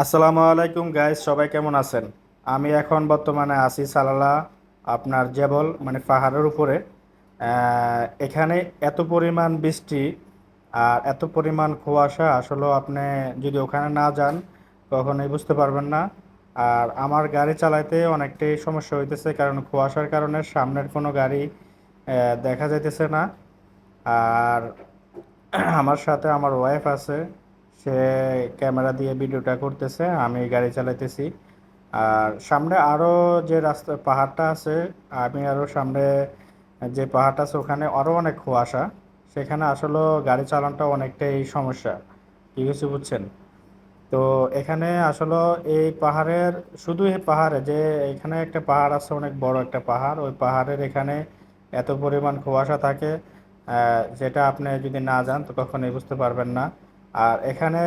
আসসালামু আলাইকুম গাইস, সবাই কেমন আছেন? আমি এখন বর্তমানে আছি সালালা, আপনার জেবল মানে পাহাড়ের উপরে। এখানে এত পরিমাণ বৃষ্টি আর এত পরিমাণ কুয়াশা, আসলে আপনি যদি ওখানে না যান কখনোই বুঝতে পারবেন না। আর আমার গাড়ি চালাইতে অনেকটাই সমস্যা হইতেছে, কারণ কুয়াশার কারণে সামনের কোনো গাড়ি দেখা যাইতেছে না। আর আমার সাথে আমার ওয়াইফ আছে, সে ক্যামেরা দিয়ে ভিডিওটা করতেছে, আমি গাড়ি চালাইতেছি। আর সামনে আরো যে রাস্তা পাহাড়টা আছে, আমি আরো সামনে যে পাহাড়টা আছে ওখানে আরো অনেক কুয়াশা। সেখানে আসলে গাড়ি চালানোটা অনেকটাই সমস্যা, কি কিছু বুঝছেন? তো এখানে আসলে এই পাহাড়ের, শুধু এই পাহাড়ে যে এখানে একটা পাহাড় আছে, অনেক বড় একটা পাহাড়, ওই পাহাড়ের এখানে এত পরিমাণ কুয়াশা থাকে, যেটা আপনি যদি না যান তো কখনোই বুঝতে পারবেন না। আর এখানে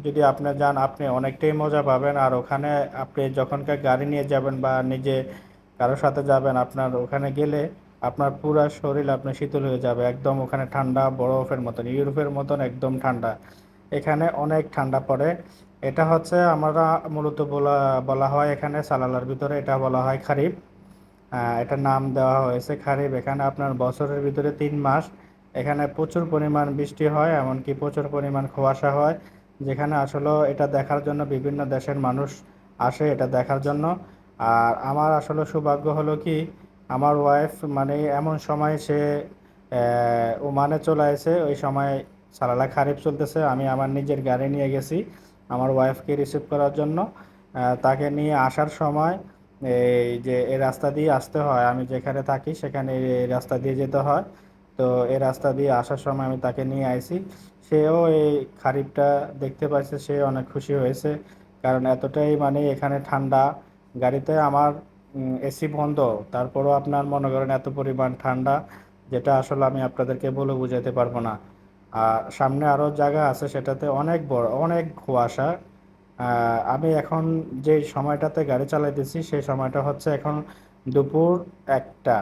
যদি আপনি যান আপনি অনেকটাই মজা পাবেন। আর ওখানে আপনি যখনকার গাড়ি নিয়ে যাবেন বা নিজে কারোর সাথে যাবেন, আপনার ওখানে গেলে আপনার পুরা শরীর আপনার শীতল হয়ে যাবে, একদম ওখানে ঠান্ডা বরফের মতন, ইউরোপের মতন একদম ঠান্ডা। এখানে অনেক ঠান্ডা পড়ে। এটা হচ্ছে আমরা মূলত বলা বলা হয় এখানে সালালার ভিতরে এটা বলা হয় খারিফ। এটার নাম দেওয়া হয়েছে খারিফ। এখানে আপনার বছরের ভিতরে 3 মাস এখানে প্রচুর পরিমাণ বৃষ্টি হয়, এমনকি প্রচুর পরিমাণ কুয়াশা হয়, যেখানে আসলে এটা দেখার জন্য বিভিন্ন দেশের মানুষ আসে এটা দেখার জন্য। আর আমার আসলে সৌভাগ্য হলো কি, আমার ওয়াইফ মানে এমন সময় সে ওমানে চলে আসে, ওই সময় সালালা খারিফ চলতেছে। আমি আমার নিজের গাড়ি নিয়ে গেছি আমার ওয়াইফকে রিসিভ করার জন্য। তাকে নিয়ে আসার সময় এই যে এই রাস্তা দিয়ে আসতে হয়, আমি যেখানে থাকি সেখানে এই রাস্তা দিয়ে যেতে হয়। তো এই রাস্তা দিয়ে আসার সময় আমি তাকে নিয়ে আইছি। সেও এই খারিফটা দেখতে পাইছে, সে অনেক খুশি হয়েছে, কারণ এতটাই মানে এখানে ঠান্ডা। গাড়িতে আমার এসি বন্ধ, তারপরও আপনার মনে করেন এত পরিমাণ ঠান্ডা, যেটা আসলে আমি আপনাদেরকে বলে বোঝাতে পারবো না। আর সামনে আরও জায়গা আছে, সেটাতে অনেক বড় অনেক কুয়াশা। আমি এখন যে সময়টাতে গাড়ি চালাইতেছি সেই সময়টা হচ্ছে এখন দুপুর 1টা,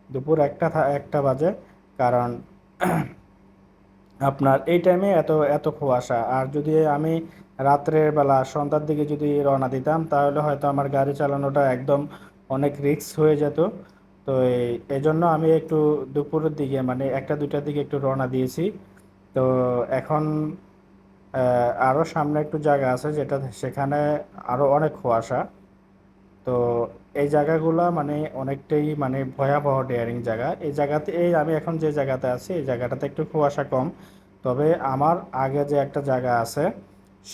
দুপুর 1টা বাজে। কারণ আপনার এই টাইমে এত এত কুয়াশা। আর যদি আমি রাত্রের বেলা সন্ধ্যার দিকে যদি রওনা দিতাম তাহলে হয়তো আমার গাড়ি চালানোটা একদম অনেক রিস্ক হয়ে যেত। তো এই জন্য আমি একটু দুপুরের দিকে মানে 1টা 2টার দিকে একটু রওনা দিয়েছি। তো এখন আরো সামনে একটু জায়গা আছে যেটা সেখানে আরো অনেক কুয়াশা। তো এই জায়গাগুলো মানে অনেকটাই মানে ভয়াবহ ডেয়ারিং জায়গা। এই জায়গাতে এই আমি এখন যে জায়গাতে আছি এই জায়গাটাতে একটু কুয়াশা কম। তবে আমার আগে যে একটা জায়গা আছে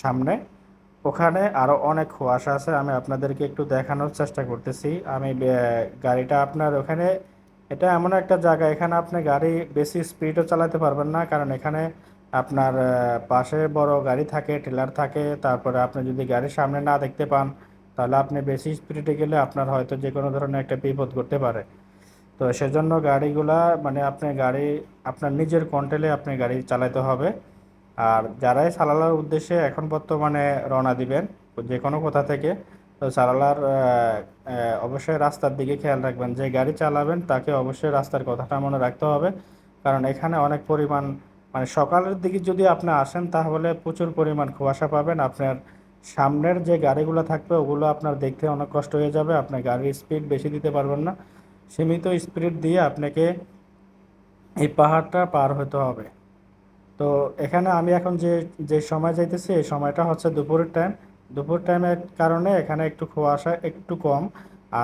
সামনে, ওখানে আরো অনেক কুয়াশা আছে, আমি আপনাদেরকে একটু দেখানোর চেষ্টা করতেছি। আমি গাড়িটা আপনার ওখানে, এটা এমন একটা জায়গা এখানে আপনি গাড়ি বেশি স্পিডও চালাতে পারবেন না, কারণ এখানে আপনার পাশে বড় গাড়ি থাকে, ট্রেলার থাকে। তারপরে আপনি যদি গাড়ির সামনে না দেখতে পান তাহলে আপনি বেশি স্পিডে গেলে আপনার হয়তো যে কোনো ধরনের একটা বিপদ ঘটতে পারে। তো সেজন্য গাড়িগুলা মানে আপনি গাড়ি আপনার নিজের কন্ট্রোলে আপনি গাড়ি চালাতে হবে। আর যারাই সালালার উদ্দেশ্যে এখন বর্তমানে রওনা দিবেন যে কোনো কোথা থেকে, তো সালালার অবশ্যই রাস্তার দিকে খেয়াল রাখবেন, যে গাড়ি চালাবেন তাকে অবশ্যই রাস্তার কথাটা মনে রাখতে হবে। কারণ এখানে অনেক পরিমাণ মানে সকালের দিকে যদি আপনি আসেন তাহলে প্রচুর পরিমাণ কুয়াশা পাবেন। আপনার সামনের যে গাড়িগুলো থাকবে ওগুলো আপনার দেখতে অনেক কষ্ট হয়ে যাবে, আপনি গাড়ির স্পিড বেশি দিতে পারবেন না, সীমিত স্পিড দিয়ে আপনাকে এই পাহাড়টা পার হতে হবে। তো এখানে আমি এখন যে যে সময় যাইতেছি এই সময়টা হচ্ছে দুপুরের টাইম। দুপুর টাইমের কারণে এখানে একটু কুয়াশা একটু কম।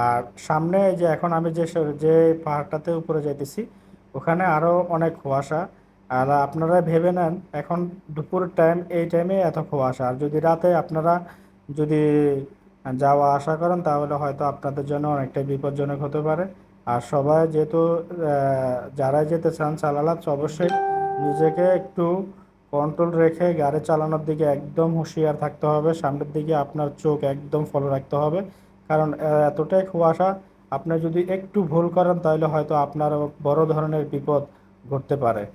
আর সামনে এই যে এখন আমি যে পাহাড়টাতে উপরে যাইতেছি ওখানে আরো অনেক কুয়াশা। আর আপনারা ভেবে নেন এখন দুপুরের টাইম, এই টাইমে এত কুয়াশা, আর যদি রাতে আপনারা যদি যাওয়া আসা করেন তাহলে হয়তো আপনাদের জন্য অনেকটা বিপজ্জনক হতে পারে। আর সবাই যেহেতু যারাই যেতে চান চালালা, তো অবশ্যই নিজেকে একটু কন্ট্রোল রেখে গাড়ি চালানোর দিকে একদম হুঁশিয়ার থাকতে হবে, সামনের দিকে আপনার চোখ একদম ফলো রাখতে হবে। কারণ এতটাই কুয়াশা, আপনি যদি একটু ভুল করেন তাহলে হয়তো আপনার বড় ধরনের বিপদ ঘটতে পারে।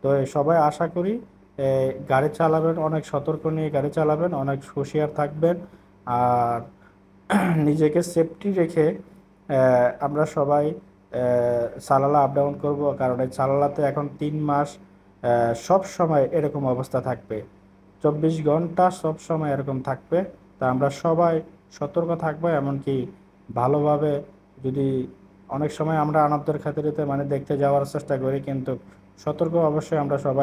তো সবাই আশা করি গাড়ি চালাবেন, অনেক সতর্ক নিয়ে গাড়ি চালাবেন, অনেক হুঁশিয়ার থাকবেন। আর নিজেকে সেফটি রেখে আমরা সবাই সালালা আপ ডাউন করবো, কারণ এই সালালাতে এখন 3 মাস সব সময় এরকম অবস্থা থাকবে, 24 ঘন্টা সব সময় এরকম থাকবে। তা আমরা সবাই সতর্ক থাকবো, এমনকি ভালোভাবে যদি অনেক সময় আমরা আনন্দের খাতিরেতে মানে দেখতে যাওয়ার চেষ্টা করি, কিন্তু সতর্ক অবশ্যই আমরা সবাই